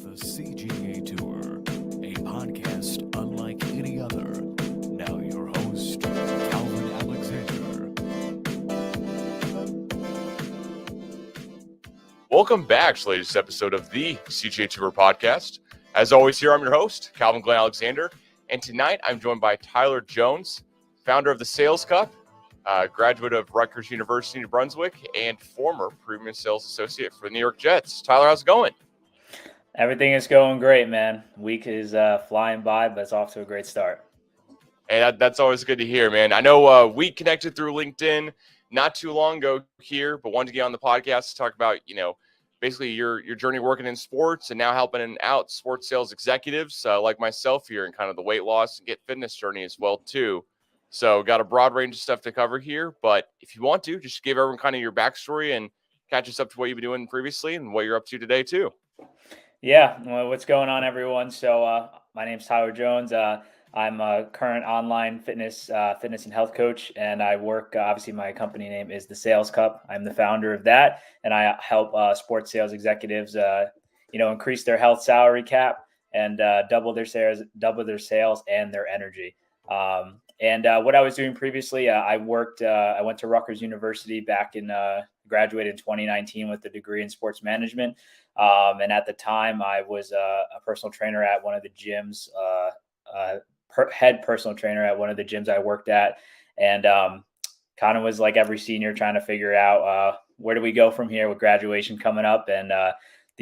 the CGA Tour, a podcast unlike any other. Now your host, Calvin Alexander. Welcome back to the latest episode of the CGA Tour podcast. As always, here I'm your host, Calvin Glen Alexander, and tonight I'm joined by Tyler Jones, founder of the Sales Cup, graduate of Rutgers University, New Brunswick, and former premium sales associate for the New York Jets. Tyler, how's it going? Everything is going great, man. Week is flying by, but it's off to a great start. Hey, that's always good to hear, man. I know we connected through LinkedIn not too long ago here, but wanted to get on the podcast to talk about, basically your journey working in sports and now helping out sports sales executives like myself here and kind of the weight loss and get fitness journey as well, too. So got a broad range of stuff to cover here, but if you want to, just give everyone kind of your backstory and catch us up to what you've been doing previously and what you're up to today, too. Yeah, well, what's going on, everyone? So my name's Tyler Jones. I'm a current online fitness and health coach, and I work, obviously my company name is the Sales Cup. I'm the founder of that, and I help sports sales executives, increase their health salary cap and double their sales and their energy. What I was doing previously, I went to Rutgers University back graduated in 2019 with a degree in sports management. And at the time I was a personal trainer at one of the gyms, head personal trainer at one of the gyms I worked at. And kind of was like every senior trying to figure out where do we go from here with graduation coming up. And the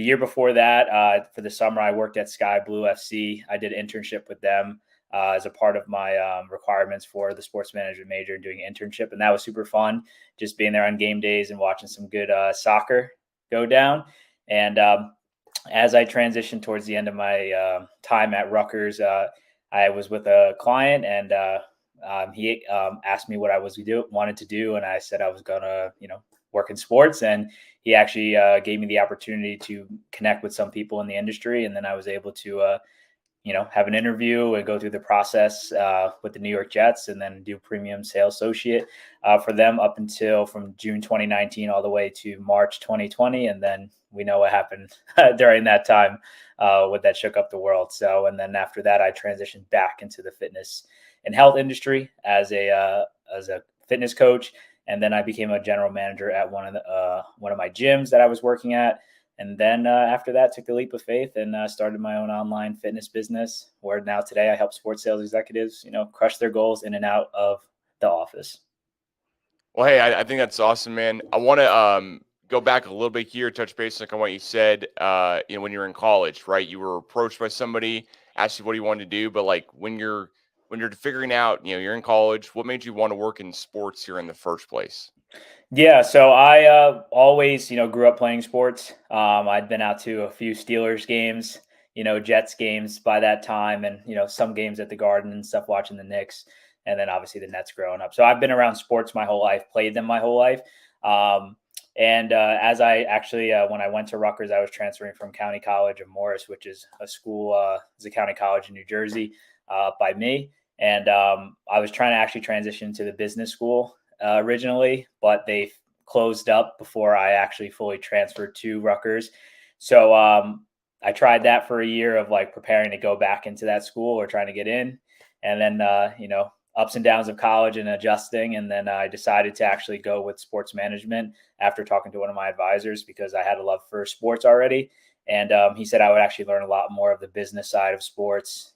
year before that, for the summer, I worked at Sky Blue FC. I did an internship with them as a part of my requirements for the sports management major and doing an internship. And that was super fun, just being there on game days and watching some good soccer go down. And as I transitioned towards the end of my time at Rutgers, I was with a client and he asked me what I wanted to do. And I said I was going to, work in sports. And he actually gave me the opportunity to connect with some people in the industry. And then I was able to have an interview and go through the process with the New York Jets and then do premium sales associate for them up until from June 2019 all the way to March 2020. And then we know what happened during that time with that shook up the world. So, and then after that, I transitioned back into the fitness and health industry as a fitness coach. And then I became a general manager at one of my gyms that I was working at. And then after that, took the leap of faith and started my own online fitness business, where now today I help sports sales executives, crush their goals in and out of the office. Well, hey, I think that's awesome, man. I want to go back a little bit here, touch base on what you said, when you were in college, right? You were approached by somebody, asked you what you wanted to do, but like when you're figuring out, you're in college, what made you want to work in sports here in the first place? Yeah, so I always, grew up playing sports. I'd been out to a few Steelers games, Jets games by that time, and some games at the Garden and stuff, watching the Knicks, and then obviously the Nets growing up. So I've been around sports my whole life, played them my whole life. As I actually, when I went to Rutgers, I was transferring from County College of Morris, which is a school, is a county college in New Jersey, by me, and I was trying to actually transition to the business school originally, but they closed up before I actually fully transferred to Rutgers. So I tried that for a year of like preparing to go back into that school or trying to get in. And then, ups and downs of college and adjusting. And then I decided to actually go with sports management after talking to one of my advisors because I had a love for sports already. And he said I would actually learn a lot more of the business side of sports,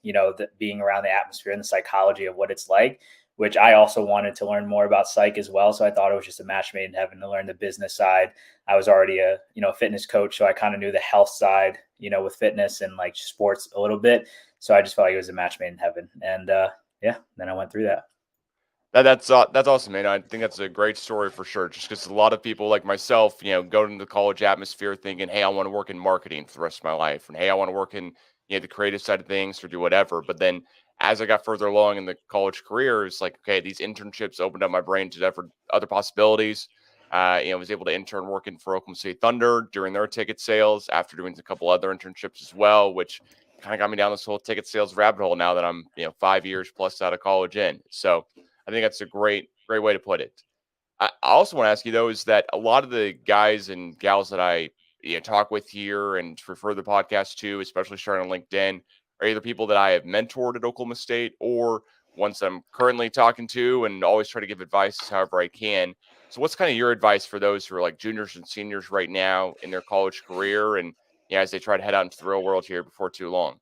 being around the atmosphere and the psychology of what it's like, which I also wanted to learn more about psych as well. So I thought it was just a match made in heaven to learn the business side. I was already a fitness coach, so I kind of knew the health side, with fitness and like sports a little bit. So I just felt like it was a match made in heaven. And then I went through that. That's awesome, man. I think that's a great story for sure. Just because a lot of people like myself, go into the college atmosphere thinking, hey, I want to work in marketing for the rest of my life. And hey, I want to work in, the creative side of things or do whatever. But then as I got further along in the college career, it's like, okay, these internships opened up my brain to other possibilities. I was able to intern working for Oklahoma City Thunder during their ticket sales after doing a couple other internships as well, which kind of got me down this whole ticket sales rabbit hole now that I'm, 5 years plus out of college in. So I think that's a great way to put it. I also want to ask you, though, is that a lot of the guys and gals that I talk with here and for further podcasts too, especially sharing on LinkedIn, are either people that I have mentored at Oklahoma State or ones I'm currently talking to, and always try to give advice however I can. So what's kind of your advice for those who are like juniors and seniors right now in their college career, and as they try to head out into the real world here before too long?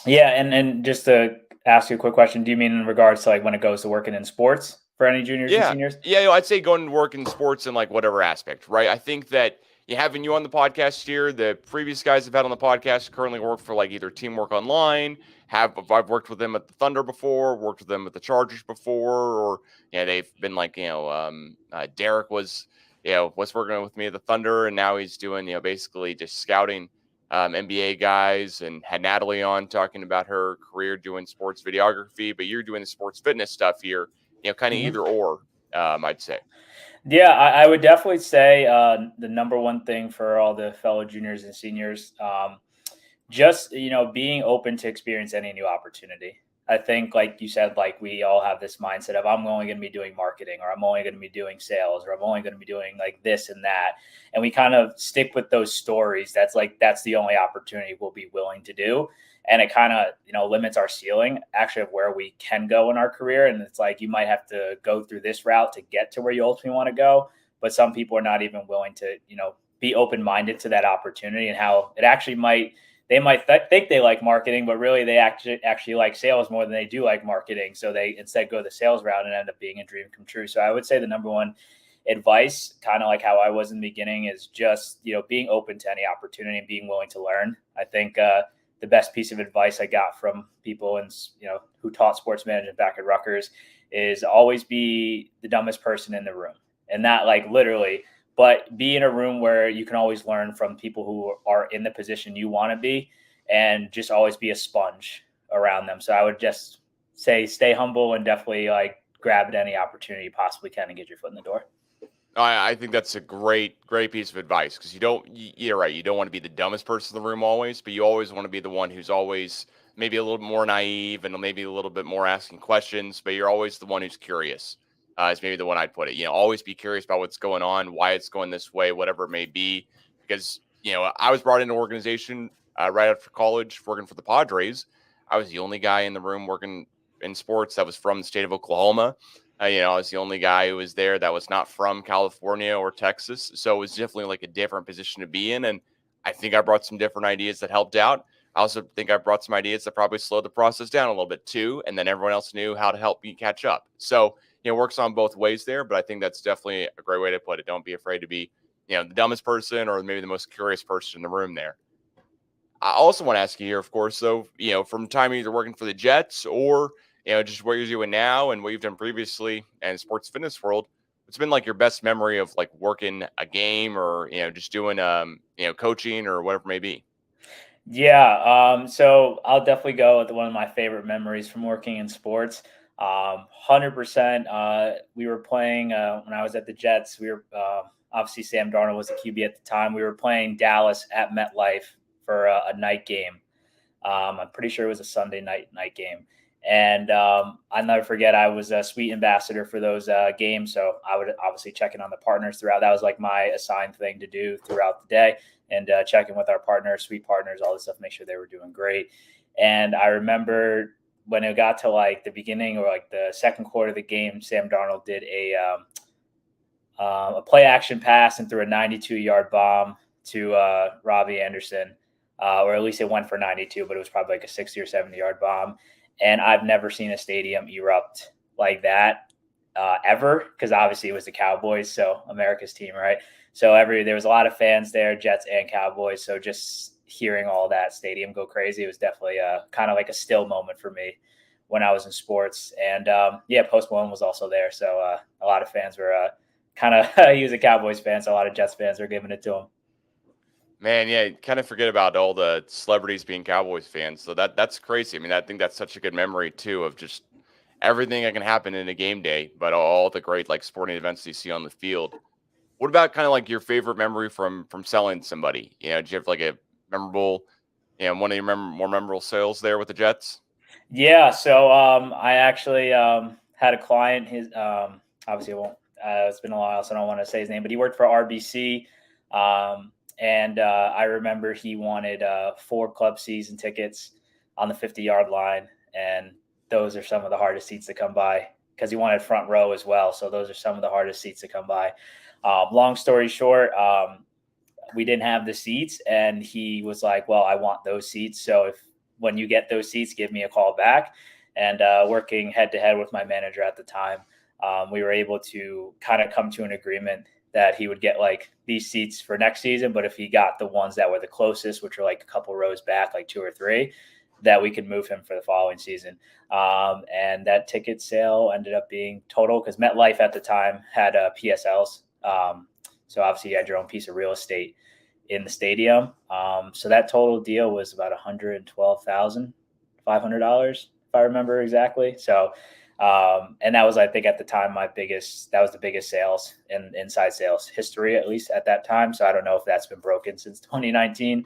Yeah, and just to ask you a quick question, do you mean in regards to like when it goes to working in sports for any juniors and Yeah. seniors? Yeah, I'd say going to work in sports in like whatever aspect, right? I think that having you on the podcast here, the previous guys I've had on the podcast currently work for like either Teamwork Online, I've worked with them at the Thunder before, worked with them at the Chargers before, or they've been like, Derek was working with me at the Thunder, and now he's doing, basically just scouting NBA guys, and had Natalie on talking about her career doing sports videography, but you're doing the sports fitness stuff here, kind of either or, I'd say. Yeah, I would definitely say the number one thing for all the fellow juniors and seniors, just being open to experience any new opportunity. I think, like you said, like we all have this mindset of I'm only going to be doing marketing, or I'm only going to be doing sales, or I'm only going to be doing like this and that, and we kind of stick with those stories. That's the only opportunity we'll be willing to do, and it kind of limits our ceiling actually of where we can go in our career. And it's like you might have to go through this route to get to where you ultimately want to go, but some people are not even willing to be open minded to that opportunity and how it actually might. They might think they like marketing, but really they actually like sales more than they do like marketing. So they instead go the sales route and end up being a dream come true. So I would say the number one advice, kind of like how I was in the beginning, is just being open to any opportunity and being willing to learn. I think the best piece of advice I got from people and who taught sports management back at Rutgers is always be the dumbest person in the room, and that like literally. But be in a room where you can always learn from people who are in the position you want to be, and just always be a sponge around them. So I would just say stay humble and definitely like grab at any opportunity you possibly can and get your foot in the door. I think that's a great piece of advice, because you're right. You don't want to be the dumbest person in the room always, but you always want to be the one who's always maybe a little more naive and maybe a little bit more asking questions, but you're always the one who's curious. Is maybe the one I'd put it. Always be curious about what's going on, why it's going this way, whatever it may be. Because I was brought into an organization right after college, working for the Padres. I was the only guy in the room working in sports that was from the state of Oklahoma. I was the only guy who was there that was not from California or Texas. So it was definitely like a different position to be in. And I think I brought some different ideas that helped out. I also think I brought some ideas that probably slowed the process down a little bit too. And then everyone else knew how to help me catch up. So, it works on both ways there, but I think that's definitely a great way to put it. Don't be afraid to be, the dumbest person or maybe the most curious person in the room there. I also want to ask you here, of course, though, from time either working for the Jets or, just what you're doing now and what you've done previously in sports fitness world, what's been like your best memory of like working a game or, just doing, coaching or whatever it may be? Yeah, so I'll definitely go with one of my favorite memories from working in sports. 100%. We were playing when I was at the Jets. We were obviously Sam Darnold was the QB at the time. We were playing Dallas at MetLife for a night game. I'm pretty sure it was a Sunday night game. And I'll never forget, I was a suite ambassador for those games. So I would obviously check in on the partners throughout. That was like my assigned thing to do throughout the day, and check in with our partners, suite partners, all this stuff, make sure they were doing great. And I remember when it got to like the beginning or like the second quarter of the game, Sam Darnold did a play action pass and threw a 92-yard bomb to Robbie Anderson, or at least it went for 92, but it was probably like a 60 or 70-yard bomb. And I've never seen a stadium erupt like that ever, because obviously it was the Cowboys, so America's team, right? So there was a lot of fans there, Jets and Cowboys. So just hearing all that stadium go crazy, it was definitely kind of like a still moment for me when I was in sports. And Post Malone was also there, so a lot of fans were kind of he was a Cowboys fan, so a lot of Jets fans were giving it to him. Man, yeah, you kind of forget about all the celebrities being Cowboys fans. So that's crazy. I mean, I think that's such a good memory too of just everything that can happen in a game day, but all the great like sporting events you see on the field. What about kind of like your favorite memory from selling somebody? Did you have like a memorable, one of your more memorable sales there with the Jets? Yeah, so I actually had a client. His obviously it won't. It's been a while, so I don't want to say his name, but he worked for RBC. And I remember he wanted 4 club season tickets on the 50-yard line. And those are some of the hardest seats to come by because he wanted front row as well. So those are some of the hardest seats to come by. Long story short, we didn't have the seats, and he was like, well, I want those seats. So when you get those seats, give me a call back. And working head to head with my manager at the time, we were able to kind of come to an agreement that he would get like these seats for next season. But if he got the ones that were the closest, which are like a couple rows back, like 2 or 3, that we could move him for the following season. And that ticket sale ended up being total because MetLife at the time had PSLs. So obviously you had your own piece of real estate in the stadium. So that total deal was about $112,500, if I remember exactly. So, and that was, I think at the time, that was the biggest sales in inside sales history, at least at that time. So I don't know if that's been broken since 2019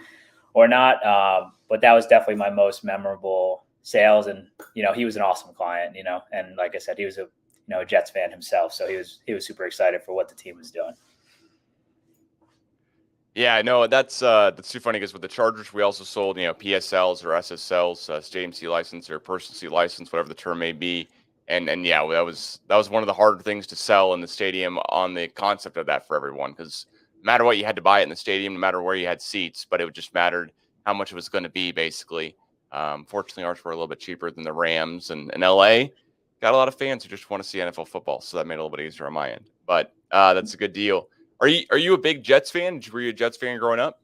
or not. But that was definitely my most memorable sales. And, he was an awesome client, and like I said, he was a Jets fan himself. So he was super excited for what the team was doing. Yeah, no, that's too funny because with the Chargers, we also sold, PSLs or SSLs, stadium seat license or personal seat license, whatever the term may be. And yeah, that was one of the harder things to sell in the stadium on the concept of that for everyone, because no matter what, you had to buy it in the stadium, no matter where you had seats, but it just mattered how much it was going to be, basically. Fortunately, ours were a little bit cheaper than the Rams, and LA got a lot of fans who just want to see NFL football, so that made it a little bit easier on my end. But that's a good deal. Are you a big Jets fan? Were you a Jets fan growing up?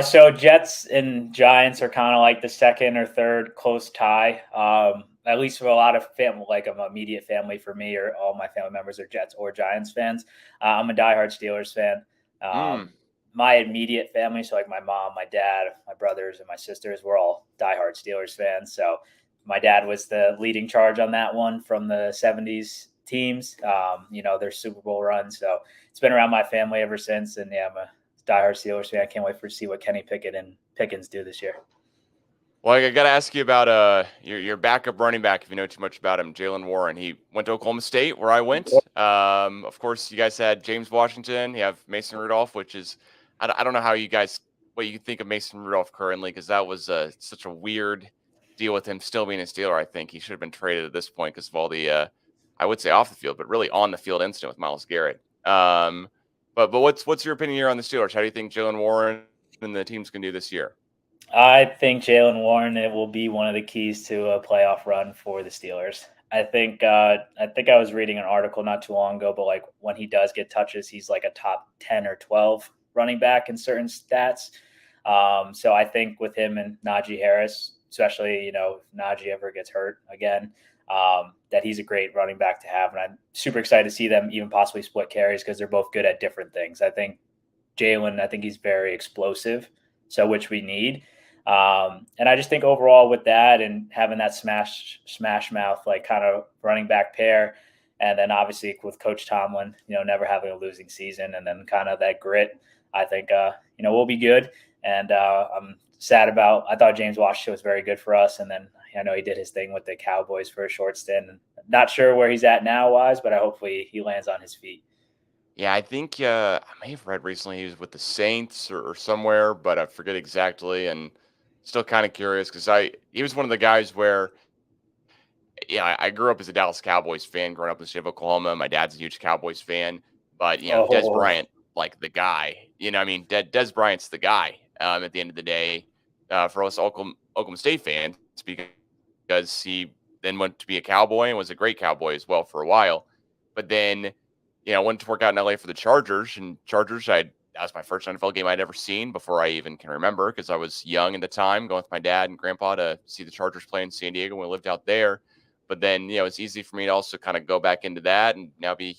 So Jets and Giants are kind of like the second or third close tie. At least for a lot of family, like an immediate family for me, or all my family members are Jets or Giants fans. I'm a diehard Steelers fan. My immediate family, so like my mom, my dad, my brothers, and my sisters, we're all diehard Steelers fans. So my dad was the leading charge on that one from the 70s teams, their Super Bowl run. So it's been around my family ever since. And yeah, I'm a diehard Steelers fan. I can't wait to see what Kenny Pickett and Pickens do this year. Well, I got to ask you about your backup running back, if you know too much about him, Jaylen Warren. He went to Oklahoma State, where I went. Of course, you guys had James Washington. You have Mason Rudolph, which is I don't know what you think of Mason Rudolph currently, because that was such a weird deal with him still being a Steeler. I think he should have been traded at this point because of all the I would say off the field, but really on the field incident with Myles Garrett. But what's your opinion here on the Steelers? How do you think Jaylen Warren and the team's going to do this year? I think Jaylen Warren, it will be one of the keys to a playoff run for the Steelers. I think I was reading an article not too long ago, but like when he does get touches, he's like a top 10 or 12 running back in certain stats. So I think with him and Najee Harris, especially, if Najee ever gets hurt again, that he's a great running back to have. And I'm super excited to see them even possibly split carries because they're both good at different things. I think Jaylen, he's very explosive, so which we need. And I just think overall with that and having that smash mouth, like kind of running back pair, and then obviously with Coach Tomlin, never having a losing season, and then kind of that grit, I think, we'll be good. And I'm sad I thought James Washington was very good for us. And then I know he did his thing with the Cowboys for a short stint. And not sure where he's at now wise, but hopefully he lands on his feet. Yeah, I think I may have read recently he was with the Saints or somewhere, but I forget exactly. And still kind of curious because he was one of the guys where, I grew up as a Dallas Cowboys fan growing up in the state of Oklahoma. My dad's a huge Cowboys fan, but Dez Bryant, like the guy, Dez Bryant's the guy at the end of the day for us Oklahoma State fans, because he then went to be a Cowboy and was a great Cowboy as well for a while. But then, went to work out in LA for the Chargers, and that was my first NFL game I'd ever seen before I even can remember, because I was young at the time, going with my dad and grandpa to see the Chargers play in San Diego when we lived out there. But then, it's easy for me to also kind of go back into that and now be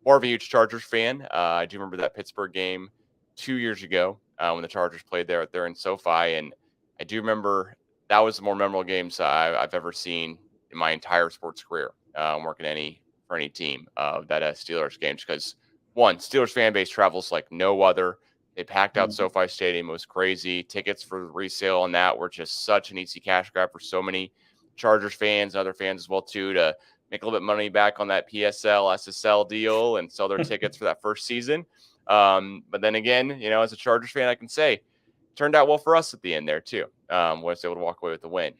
more of a huge Chargers fan. I do remember that Pittsburgh game 2 years ago when the Chargers played there in SoFi. And I do remember that was the more memorable games I've ever seen in my entire sports career, working for any team of that Steelers games, because one, Steelers fan base travels like no other. They packed out SoFi Stadium. It was crazy. Tickets for resale on that were just such an easy cash grab for so many Chargers fans and other fans as well, too, to make a little bit of money back on that PSL, SSL deal and sell their tickets for that first season. But then again, as a Chargers fan, I can say turned out well for us at the end there too. Was able to walk away with the win.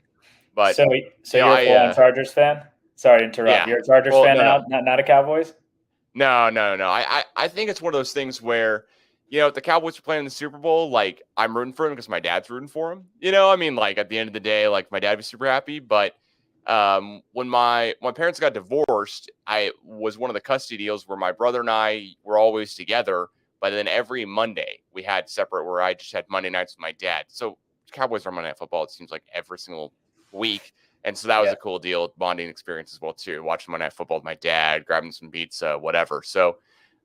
But So you're a full-on Chargers fan? Sorry to interrupt. yeah. You're a Chargers Well, fan no, now, not a Cowboys? No. I think it's one of those things where, if the Cowboys are playing in the Super Bowl, like I'm rooting for them because my dad's rooting for them. Like at the end of the day, like my dad was super happy. But when my parents got divorced, I was one of the custody deals where my brother and I were always together. But then every Monday we had separate where I just had Monday nights with my dad. So Cowboys are Monday Night Football. It seems like every single week. And so that was a cool deal, bonding experience as well, too. Watching Monday Night Football with my dad, grabbing some pizza, whatever. So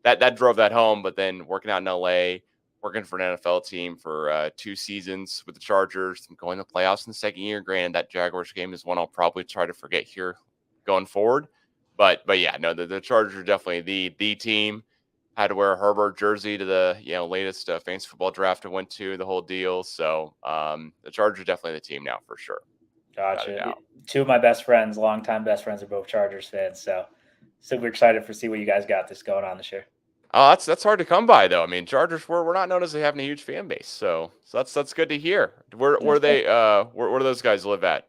that drove that home. But then working out in LA, working for an NFL team for 2 seasons with the Chargers, and going to playoffs in the second year. Granted, that Jaguars game is one I'll probably try to forget here going forward. But yeah, no, the Chargers are definitely the team. Had to wear a Herbert jersey to the latest fantasy football draft I went to, the whole deal. So the Chargers are definitely the team now for sure. Gotcha. 2 of my best friends, longtime best friends, are both Chargers fans. So super excited for see what you guys got this going on this year. Oh, that's hard to come by though. I mean, Chargers we're not known as having a huge fan base, so that's good to hear. Where do those guys live at?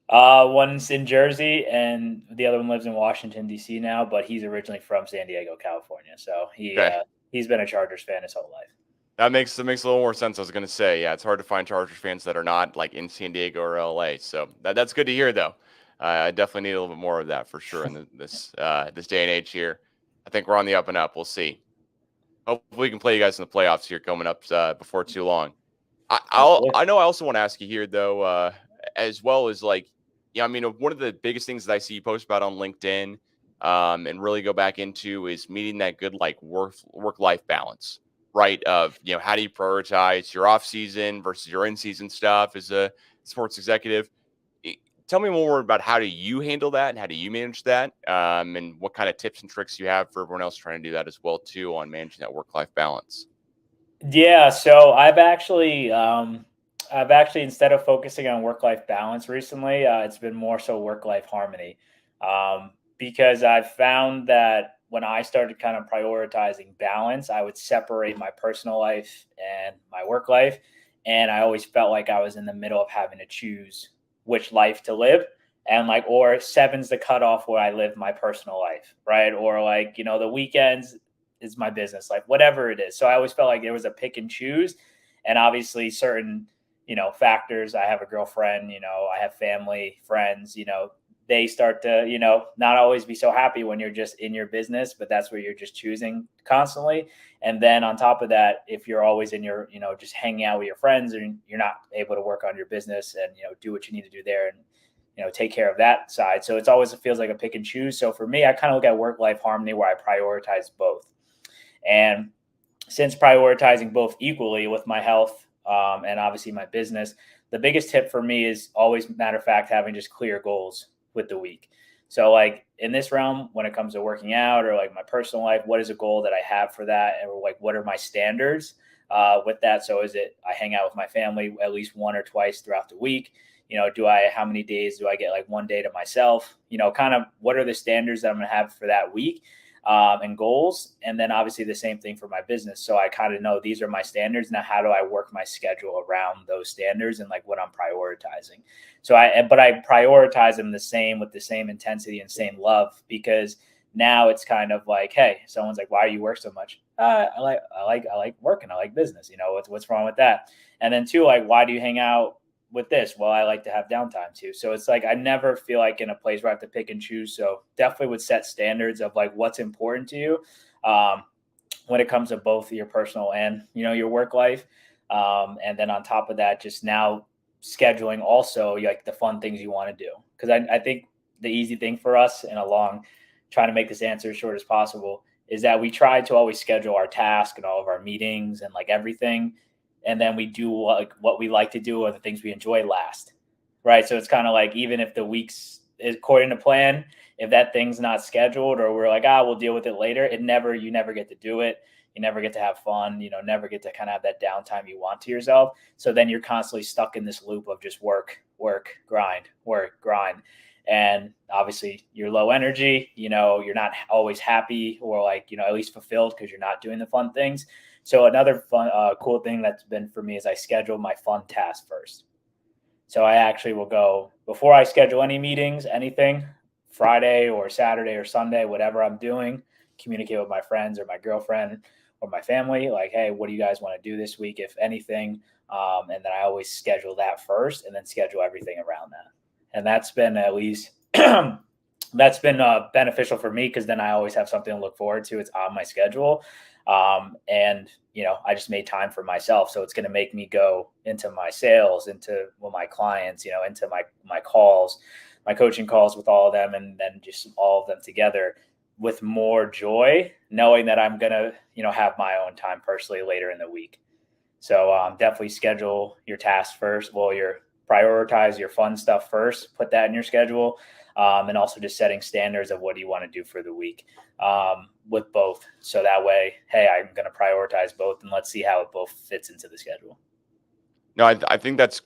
One's in Jersey and the other one lives in Washington D.C. now, but he's originally from San Diego, California. So he's been a Chargers fan his whole life. That makes a little more sense. I was going to say, yeah, it's hard to find Chargers fans that are not like in San Diego or LA. So that's good to hear, though. I definitely need a little bit more of that for sure in this day and age here. I think we're on the up and up. We'll see. Hopefully, we can play you guys in the playoffs here coming up before too long. I know I also want to ask you here though, as well as like, one of the biggest things that I see you post about on LinkedIn, and really go back into is meeting that good like work-life balance. Right. Of, how do you prioritize your off season versus your in season stuff as a sports executive? Tell me more about how do you handle that and how do you manage that? And what kind of tips and tricks you have for everyone else trying to do that as well, too, on managing that work-life balance. Yeah. So I've actually, instead of focusing on work-life balance recently, it's been more so work-life harmony, because I've found that when I started kind of prioritizing balance, I would separate my personal life and my work life. And I always felt like I was in the middle of having to choose which life to live. And like, or 7's the cutoff where I live my personal life, right? Or like, the weekends is my business life, whatever it is. So I always felt like there was a pick and choose. And obviously certain, factors. I have a girlfriend, I have family, friends, they start to, not always be so happy when you're just in your business, but that's where you're just choosing constantly. And then on top of that, if you're always in your, just hanging out with your friends and you're not able to work on your business and, do what you need to do there and, take care of that side. So it feels like a pick and choose. So for me, I kind of look at work-life harmony where I prioritize both. And since prioritizing both equally with my health and obviously my business, the biggest tip for me is always, matter of fact, having just clear goals with the week. So like in this realm, when it comes to working out or like my personal life, what is a goal that I have for that? And like, what are my standards with that? So is it, I hang out with my family at least 1 or twice throughout the week? How many days do I get like 1 day to myself? Kind of what are the standards that I'm going to have for that week and goals? And then obviously the same thing for my business. So I kind of know these are my standards. Now, how do I work my schedule around those standards and like what I'm prioritizing? But I prioritize them with the same intensity and same love, because now it's kind of like, hey, someone's like, why do you work so much? I like working. I like business. What's wrong with that? And then 2, like, why do you hang out with this? Well, I like to have downtime too. So it's like, I never feel like in a place where I have to pick and choose. So definitely would set standards of like what's important to you when it comes to both your personal and, your work life. And then on top of that, just now scheduling also like the fun things you want to do. Cause I think the easy thing for us trying to make this answer as short as possible is that we try to always schedule our task and all of our meetings and like everything. And then we do like what we like to do or the things we enjoy last. Right. So it's kind of like, even if the week's is according to plan, if that thing's not scheduled or we're like, we'll deal with it later, you never get to do it. You never get to have fun, never get to kind of have that downtime you want to yourself. So then you're constantly stuck in this loop of just work, grind. And obviously you're low energy, you're not always happy or at least fulfilled because you're not doing the fun things. So another fun, cool thing that's been for me is I schedule my fun task first. So I actually will go before I schedule any meetings, anything, Friday or Saturday or Sunday, whatever I'm doing, communicate with my friends or my girlfriend or my family, like, hey, what do you guys want to do this week, if anything? And then I always schedule that first and then schedule everything around that. And that's been at least that's been beneficial for me because then I always have something to look forward to. It's on my schedule. And I just made time for myself. So it's going to make me go into my sales, into my clients, into my calls, my coaching calls with all of them, and then just all of them together with more joy, knowing that I'm going to, have my own time personally later in the week. So definitely schedule your tasks first. Well, prioritize your fun stuff first, put that in your schedule. And also just setting standards of what do you want to do for the week with both. So that way, hey, I'm going to prioritize both and let's see how it both fits into the schedule. No, I think that's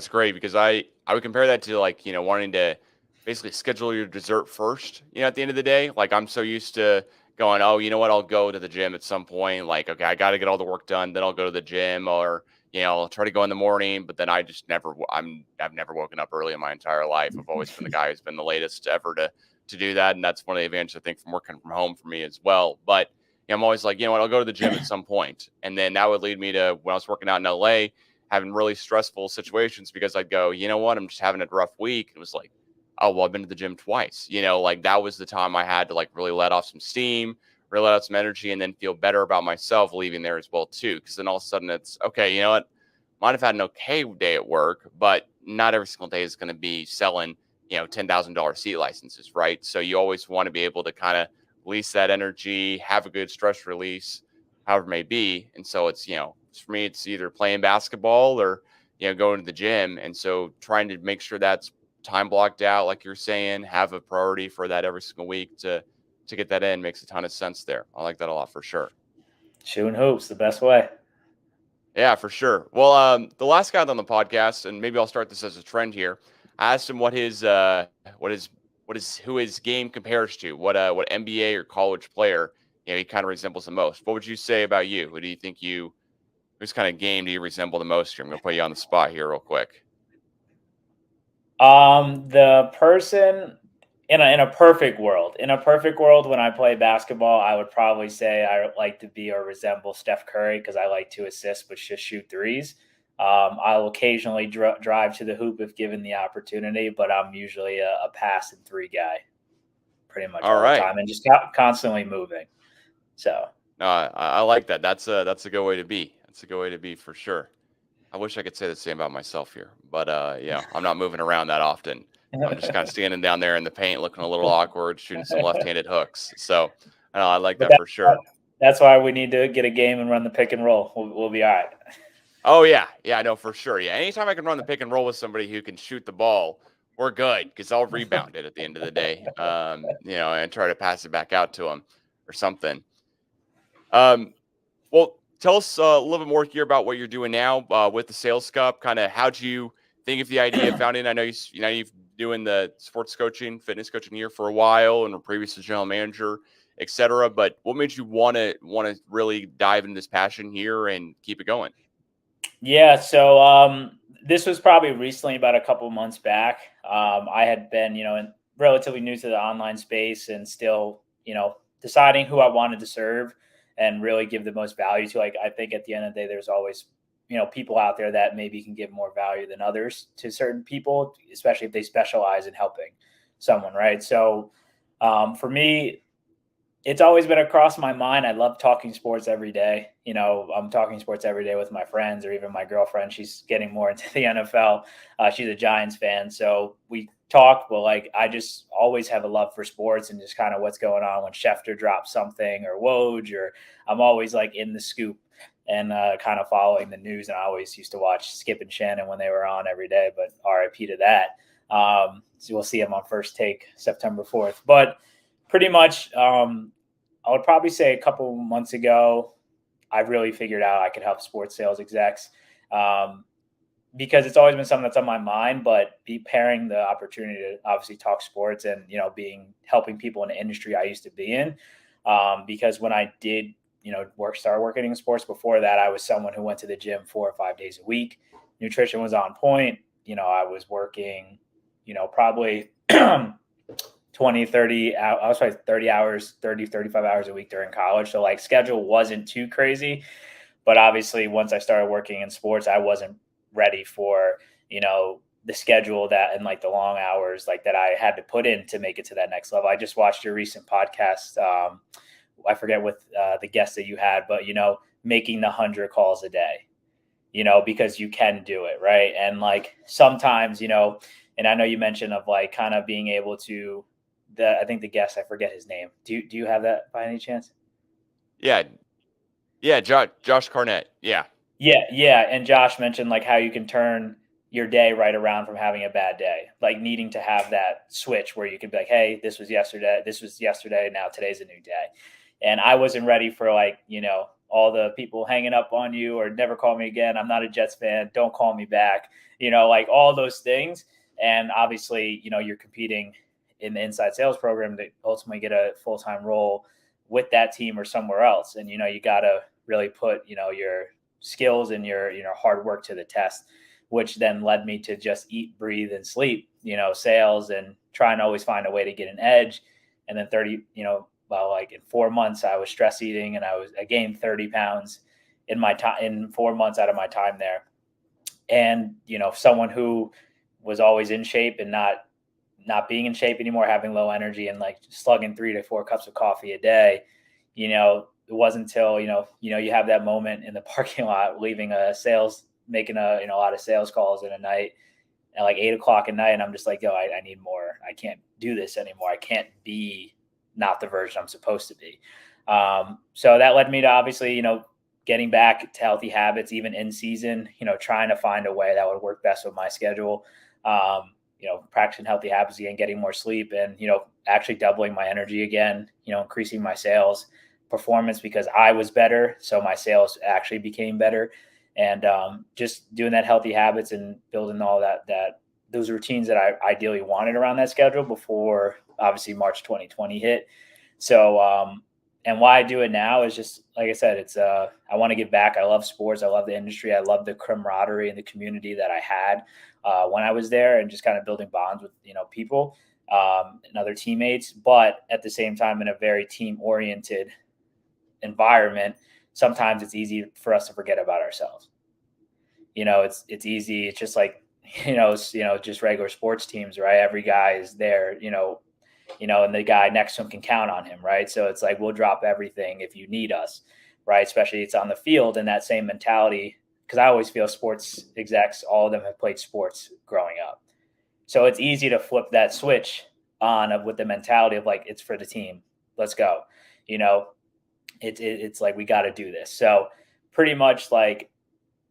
great because I would compare that to wanting to basically schedule your dessert first, at the end of the day. Like I'm so used to going, oh, you know what, I'll go to the gym at some point. Like, okay, I got to get all the work done, then I'll go to the gym, or I'll try to go in the morning, but then I've never woken up early in my entire life. I've always been the guy who's been the latest ever to do that, and that's one of the advantages I think from working from home for me as well. But I'm always like, what, I'll go to the gym at some point, and then that would lead me to when I was working out in LA, having really stressful situations because I'd go, you know what, I'm just having a rough week. It was like, oh, well, I've been to the gym twice. Like that was the time I had to really let off some steam, really let out some energy, and then feel better about myself leaving there as well too. Because then all of a sudden it's okay. You know what? Might have had an okay day at work, but not every single day is going to be selling, $10,000 seat licenses, right? So you always want to be able to kind of release that energy, have a good stress release, however it may be. And so it's, for me, it's either playing basketball or, going to the gym. And so trying to make sure that's time blocked out, like you're saying, have a priority for that every single week to get that in makes a ton of sense there. I like that a lot for sure. Shooting hoops, the best way. Yeah, for sure. Well, the last guy on the podcast, and maybe I'll start this as a trend here. I asked him who his game compares to, what NBA or college player he kind of resembles the most. What would you say about you? Who do you think whose kind of game do you resemble the most here? I'm gonna put you on the spot here real quick. The person in a perfect world, when I play basketball, I would probably say I like to be or resemble Steph Curry because I like to assist but just shoot threes. I'll occasionally drive to the hoop if given the opportunity, but I'm usually a pass and three guy pretty much all the time and just constantly moving. So I like that. That's a good way to be. That's a good way to be for sure. I wish I could say the same about myself here, but I'm not moving around that often. I'm just kind of standing down there in the paint, looking a little awkward, shooting some left-handed hooks. So I like that for sure. That's why we need to get a game and run the pick and roll. We'll be all right. Oh yeah, no, for sure. Yeah, anytime I can run the pick and roll with somebody who can shoot the ball, we're good because I'll rebound it at the end of the day. And try to pass it back out to them or something. Well, tell us a little bit more here about what you're doing now with the Sales Cup. Kind of how'd you think of the idea of founding? I know you've been doing the sports coaching, fitness coaching here for a while, and were previously general manager, etc. But what made you want to really dive into this passion here and keep it going? Yeah, so this was probably recently, about a couple months back. I had been, relatively new to the online space and still, deciding who I wanted to serve and really give the most value to. Like, I think at the end of the day, there's always, people out there that maybe can give more value than others to certain people, especially if they specialize in helping someone, right? So for me, it's always been across my mind. I love talking sports every day. I'm talking sports every day with my friends or even my girlfriend. She's getting more into the NFL. She's a Giants fan. So we talk, but I just always have a love for sports and just kind of what's going on when Schefter drops something or Woj, or I'm always in the scoop and kind of following the news. And I always used to watch Skip and Shannon when they were on every day, but RIP to that. So we'll see them on First Take September 4th. But pretty much, I would probably say a couple months ago, I really figured out I could help sports sales execs. because it's always been something that's on my mind, but pairing the opportunity to obviously talk sports and, helping people in the industry I used to be in. Because when I did, start working in sports before that, I was someone who went to the gym 4 or 5 days a week. Nutrition was on point. I was working, probably 20, 30, I was probably 30 hours, 30, 35 hours a week during college. So like schedule wasn't too crazy, but obviously once I started working in sports, I wasn't ready for, the schedule that and like the long hours like that I had to put in to make it to that next level. I just watched your recent podcast. I forget what the guest that you had, but making the 100 calls a day, because you can do it. Right. And like sometimes, and I know you mentioned of like kind of being able to I think the guest, I forget his name. Do you have that by any chance? Yeah. Josh Carnett. Yeah. Yeah. And Josh mentioned like how you can turn your day right around from having a bad day, like needing to have that switch where you can be like, hey, this was yesterday. Now today's a new day. And I wasn't ready for like, all the people hanging up on you or never call me again. I'm not a Jets fan. Don't call me back. Like all those things. And obviously, you're competing in the inside sales program to ultimately get a full-time role with that team or somewhere else. And, you got to really put, your skills and your, hard work to the test, which then led me to just eat, breathe, and sleep, sales and try and always find a way to get an edge. And then like in 4 months, I was stress eating and I gained 30 pounds in my time in 4 months out of my time there. And, someone who was always in shape and not being in shape anymore, having low energy and like slugging 3 to 4 cups of coffee a day, it wasn't until, you have that moment in the parking lot, leaving making a lot of sales calls in a night at like 8 o'clock at night. And I'm just like, yo, I need more. I can't do this anymore. I can't be not the version I'm supposed to be. So that led me to obviously, getting back to healthy habits, even in season, trying to find a way that would work best with my schedule. Practicing healthy habits again, getting more sleep and, actually doubling my energy again, increasing my sales performance because I was better. So my sales actually became better. And just doing that healthy habits and building all that those routines that I ideally wanted around that schedule before obviously March 2020 hit. So, and why I do it now is just, like I said, it's, I want to give back. I love sports. I love the industry. I love the camaraderie and the community that I had when I was there and just kind of building bonds with, people and other teammates, but at the same time, in a very team oriented environment, sometimes it's easy for us to forget about ourselves. It's easy. It's just like, just regular sports teams, right? Every guy is there, and the guy next to him can count on him, right? So it's like, we'll drop everything if you need us, right? Especially it's on the field and that same mentality. Because I always feel sports execs, all of them have played sports growing up. So it's easy to flip that switch on with the mentality of like, it's for the team. Let's go. It's like, we got to do this. So pretty much like,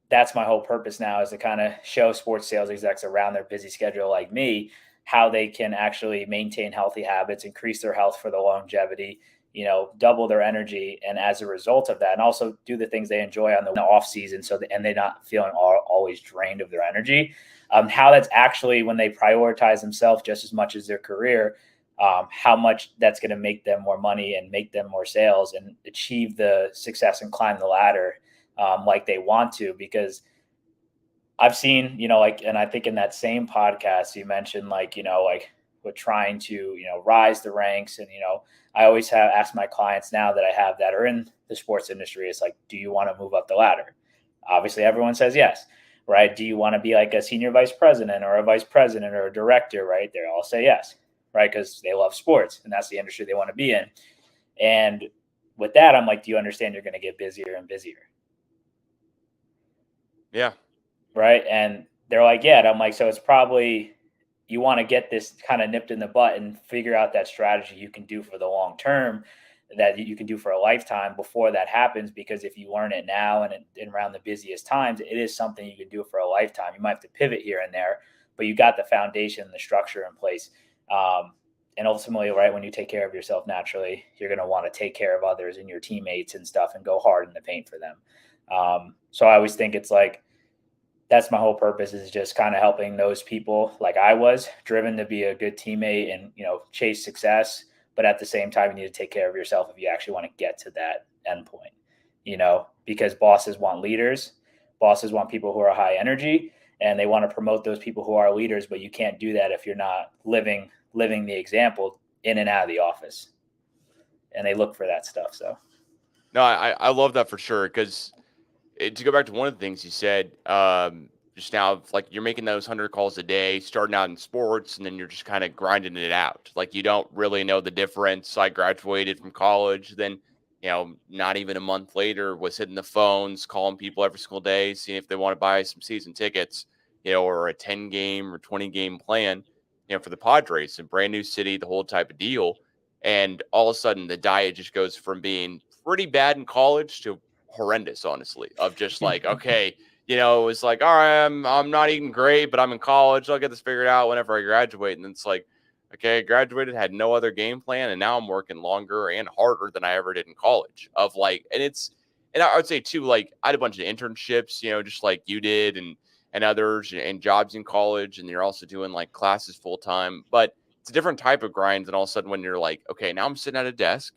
that's my whole purpose now, is to kind of show sports sales execs around their busy schedule like me, how they can actually maintain healthy habits, increase their health for the longevity, double their energy. And as a result of that, and also do the things they enjoy on the off season. And they're not feeling always drained of their energy. How that's actually, when they prioritize themselves just as much as their career, how much that's going to make them more money and make them more sales and achieve the success and climb the ladder like they want to. Because I've seen, and I think in that same podcast you mentioned, with trying to, rise the ranks. And, I always asked my clients now that I have that are in the sports industry, it's like, do you want to move up the ladder? Obviously everyone says yes, right? Do you want to be like a senior vice president or a vice president or a director, right? They all say yes, right? Because they love sports and that's the industry they want to be in. And with that, I'm like, do you understand you're going to get busier and busier? Yeah. Right. And they're like, yeah. And I'm like, so it's probably, you want to get this kind of nipped in the butt and figure out that strategy you can do for the long term, that you can do for a lifetime before that happens. Because if you learn it now and around the busiest times, it is something you can do for a lifetime. You might have to pivot here and there, but you got the foundation and the structure in place. And ultimately, right, when you take care of yourself naturally, you're going to want to take care of others and your teammates and stuff and go hard in the paint for them. So I always think it's like, that's my whole purpose, is just kind of helping those people like I was, driven to be a good teammate and, chase success. But at the same time, you need to take care of yourself if you actually want to get to that end point, because bosses want leaders. Bosses want people who are high energy, and they want to promote those people who are leaders. But you can't do that if you're not living the example in and out of the office. And they look for that stuff. So No, I love that for sure. Because to go back to one of the things you said just now, like you're making those 100 calls a day, starting out in sports, and then you're just kind of grinding it out. Like you don't really know the difference. I graduated from college, then not even a month later was hitting the phones, calling people every single day, seeing if they want to buy some season tickets, or a 10 game or 20 game plan, for the Padres, a brand new city, the whole type of deal. And all of a sudden the diet just goes from being pretty bad in college to horrendous, honestly, of just like, okay, it was like, all right, I'm not eating great, but I'm in college. I'll get this figured out whenever I graduate. And it's like, okay, I graduated, had no other game plan, and now I'm working longer and harder than I ever did in college. And I would say too, like I had a bunch of internships, just like you did, and others, and jobs in college, and you're also doing like classes full time. But it's a different type of grind than all of a sudden when you're like, okay, now I'm sitting at a desk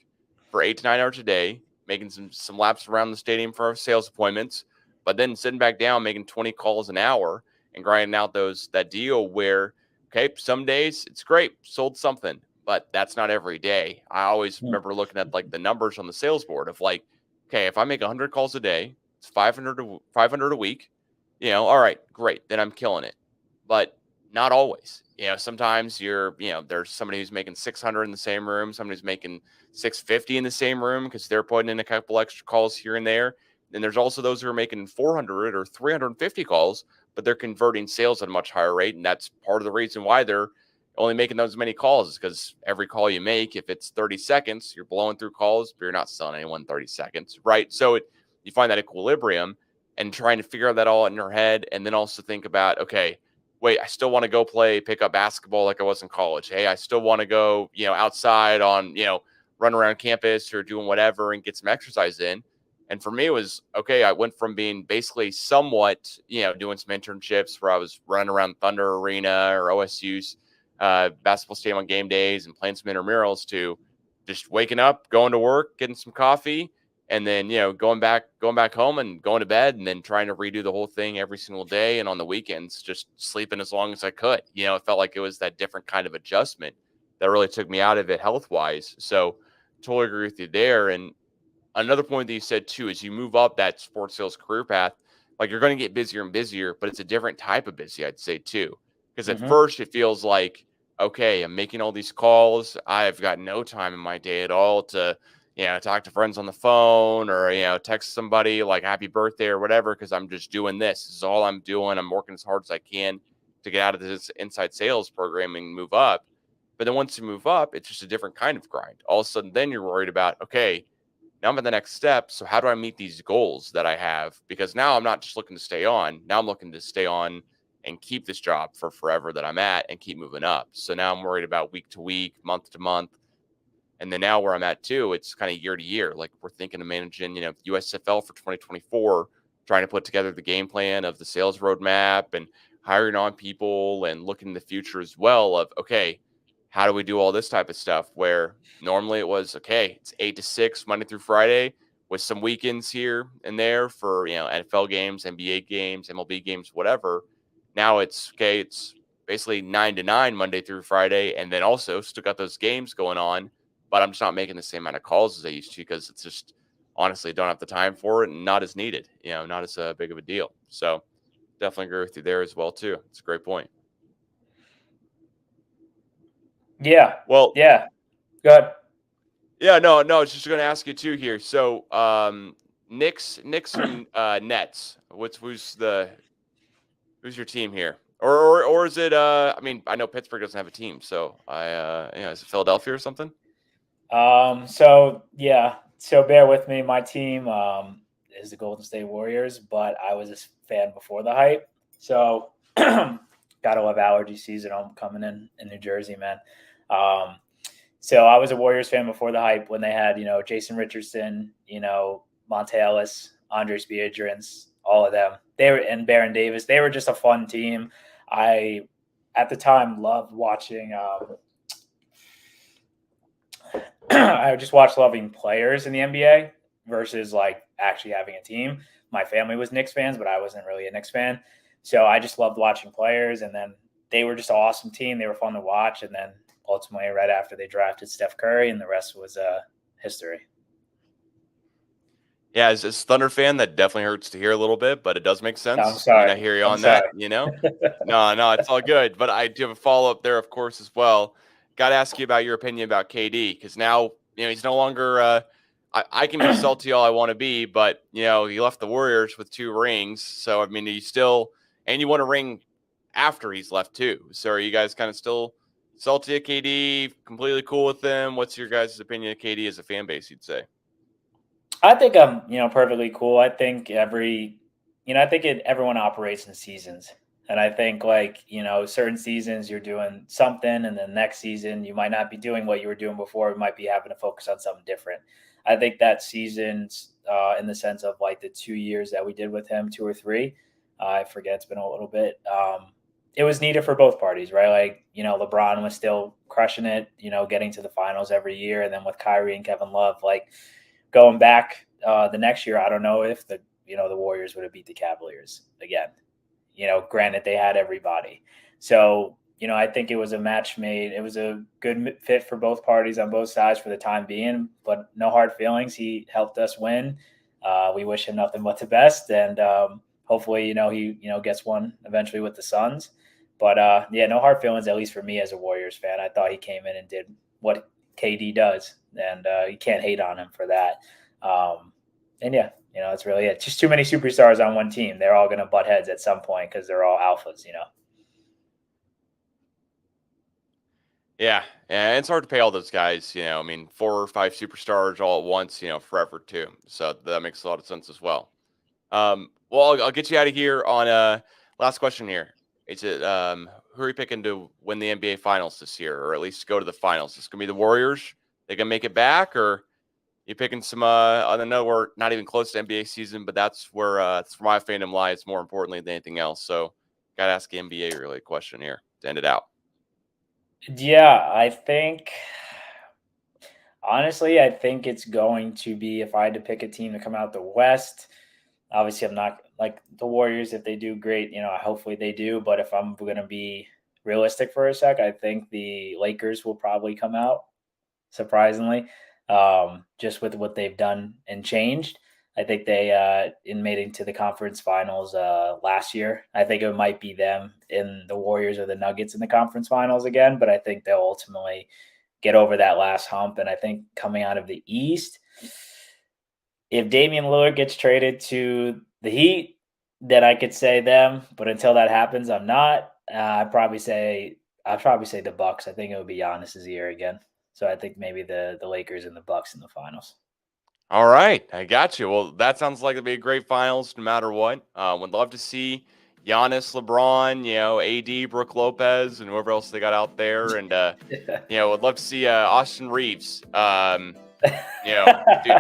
for 8 to 9 hours a day, making some laps around the stadium for sales appointments, but then sitting back down, making 20 calls an hour and grinding out that deal where, okay, some days it's great, sold something, but that's not every day. I always remember looking at like the numbers on the sales board of like, okay, if I make 100 calls a day, it's 500 a week, all right, great. Then I'm killing it. But not always. Sometimes there's somebody who's making 600 in the same room, somebody who's making 650 in the same room because they're putting in a couple extra calls here and there. And there's also those who are making 400 or 350 calls, but they're converting sales at a much higher rate. And that's part of the reason why they're only making those many calls, is because every call you make, if it's 30 seconds, you're blowing through calls, but you're not selling anyone 30 seconds, right? So you find that equilibrium and trying to figure out that all in your head. And then also think about, okay, wait, I still want to go pick up basketball like I was in college. Hey, I still want to go, outside on, run around campus or doing whatever and get some exercise in. And for me, it was, okay, I went from being basically somewhat, doing some internships where I was running around Thunder Arena or OSU's basketball stadium on game days and playing some intramurals, to just waking up, going to work, getting some coffee, and then, going back home and going to bed, and then trying to redo the whole thing every single day. And on the weekends, just sleeping as long as I could. It felt like it was that different kind of adjustment that really took me out of it health wise. So totally agree with you there. And another point that you said too, is you move up that sports sales career path, like you're going to get busier and busier, but it's a different type of busy, I'd say too. Because at first it feels like, okay, I'm making all these calls. I've got no time in my day at all to, talk to friends on the phone or, text somebody like happy birthday or whatever, because I'm just doing this. This is all I'm doing. I'm working as hard as I can to get out of this inside sales programming and move up. But then once you move up, it's just a different kind of grind. All of a sudden, then you're worried about, okay, now I'm at the next step. So how do I meet these goals that I have? Because now I'm not just looking to stay on. Now I'm looking to stay on and keep this job for forever that I'm at and keep moving up. So now I'm worried about week to week, month to month. And then now where I'm at too, it's kind of year to year. Like we're thinking of managing, USFL for 2024, trying to put together the game plan of the sales roadmap and hiring on people and looking in the future as well of, okay, how do we do all this type of stuff where normally it was, okay, it's 8 to 6 Monday through Friday with some weekends here and there for, NFL games, NBA games, MLB games, whatever. Now it's, okay, it's basically 9 to 9 Monday through Friday. And then also still got those games going on, but I'm just not making the same amount of calls as I used to, because it's just, honestly, don't have the time for it and not as needed, not as big of a deal. So definitely agree with you there as well too. It's a great point. Yeah. Well, yeah. Go ahead. Yeah, no, I was just going to ask you too here. So, Knicks or Nets? Who's your team here? Or is it? I mean, I know Pittsburgh doesn't have a team, so is it Philadelphia or something? So bear with me. My team is the Golden State Warriors, but I was a fan before the hype. So gotta love allergy season. I'm coming in New Jersey, man. So I was a Warriors fan before the hype when they had, Jason Richardson, Monte Ellis, Andres Biedrins, all of them. And Baron Davis. They were just a fun team. I, at the time, loved watching. I just watched loving players in the NBA versus like actually having a team. My family was Knicks fans, but I wasn't really a Knicks fan. So I just loved watching players, and then they were just an awesome team. They were fun to watch, and then ultimately, right after they drafted Steph Curry, and the rest was history. Yeah, as a Thunder fan, that definitely hurts to hear a little bit, but it does make sense. I'm sorry. I hear you I'm on sorry. that. No, it's all good. But I do have a follow up there, of course, as well. Got to ask you about your opinion about KD, because now he's no longer. I can be salty all I want to be, but he left the Warriors with 2 rings. So I mean, you still and you want a ring after he's left too. So are you guys kind of still salty at KD? Completely cool with him? What's your guys' opinion of KD as a fan base? You'd say. I think I'm, perfectly cool. I think everyone operates in seasons. And I think certain seasons you're doing something, and then next season you might not be doing what you were doing before. You might be having to focus on something different. I think that seasons, in the sense of like the 2 years that we did with him, 2 or 3, I forget, it's been a little bit. It was needed for both parties, right? Like, LeBron was still crushing it, getting to the finals every year. And then with Kyrie and Kevin Love, going back the next year, I don't know if the Warriors would have beat the Cavaliers again. Granted, they had everybody. So, I think it was a match made. It was a good fit for both parties on both sides for the time being, but no hard feelings. He helped us win. We wish him nothing but the best. And hopefully, he, gets one eventually with the Suns. But no hard feelings, at least for me as a Warriors fan. I thought he came in and did what KD does, and you can't hate on him for that. And that's really it. Just too many superstars on one team. They're all going to butt heads at some point because they're all alphas, Yeah, it's hard to pay all those guys. 4 or 5 superstars all at once. Forever too. So that makes a lot of sense as well. Well, I'll get you out of here on last question here. Is it who are you picking to win the NBA Finals this year, or at least go to the finals? Is it gonna be the Warriors? They gonna make it back, or you picking some? I don't know. We're not even close to NBA season, but that's where my fandom lies more importantly than anything else. So, gotta ask the NBA related question here to end it out. Yeah, honestly, I think it's going to be, if I had to pick a team to come out the West. Obviously, I'm not like the Warriors. If they do great, hopefully they do. But if I'm going to be realistic for a sec, I think the Lakers will probably come out, surprisingly, just with what they've done and changed. I think they made it to the conference finals last year. I think it might be them in the Warriors or the Nuggets in the conference finals again. But I think they'll ultimately get over that last hump. And I think coming out of the East, if Damian Lillard gets traded to the Heat, then I could say them. But until that happens, I'm not. I'd probably say the Bucks. I think it would be Giannis's year again. So I think maybe the Lakers and the Bucks in the finals. All right, I got you. Well, that sounds like it'll be a great finals no matter what. Would love to see Giannis, LeBron, AD, Brooke Lopez, and whoever else they got out there, and would love to see Austin Reeves.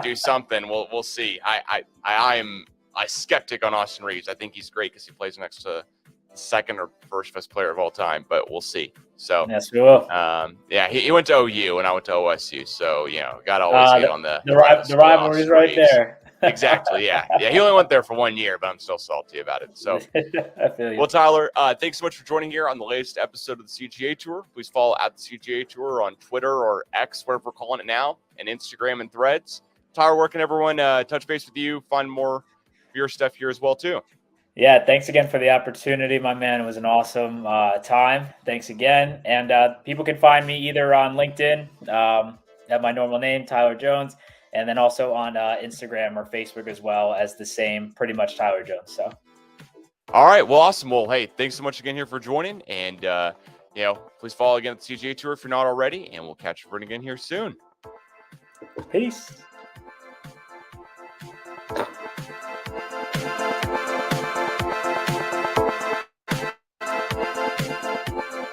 Do something. We'll see. I am a skeptic on Austin Reeves. I think he's great because he plays next to the second or first best player of all time, but we'll see. So yes, we will. He went to OU and I went to OSU, so got always hate on the rivalry's right there. Exactly. Yeah. He only went there for 1 year, but I'm still salty about it. So, I feel you. Well, Tyler, thanks so much for joining here on the latest episode of the CGA Tour. Please follow at the CGA Tour on Twitter or X, whatever we're calling it now, and Instagram and Threads. Tyler, where can everyone touch base with you, find more of your stuff here as well, too? Yeah, thanks again for the opportunity, my man. It was an awesome time. Thanks again. And people can find me either on LinkedIn, at my normal name, Tyler Jones, and then also on Instagram or Facebook as well as the same, pretty much Tyler Jones. So, all right, well, awesome. Well, hey, thanks so much again here for joining, and please follow again at the CGA Tour if you're not already, and we'll catch you again here soon. Peace.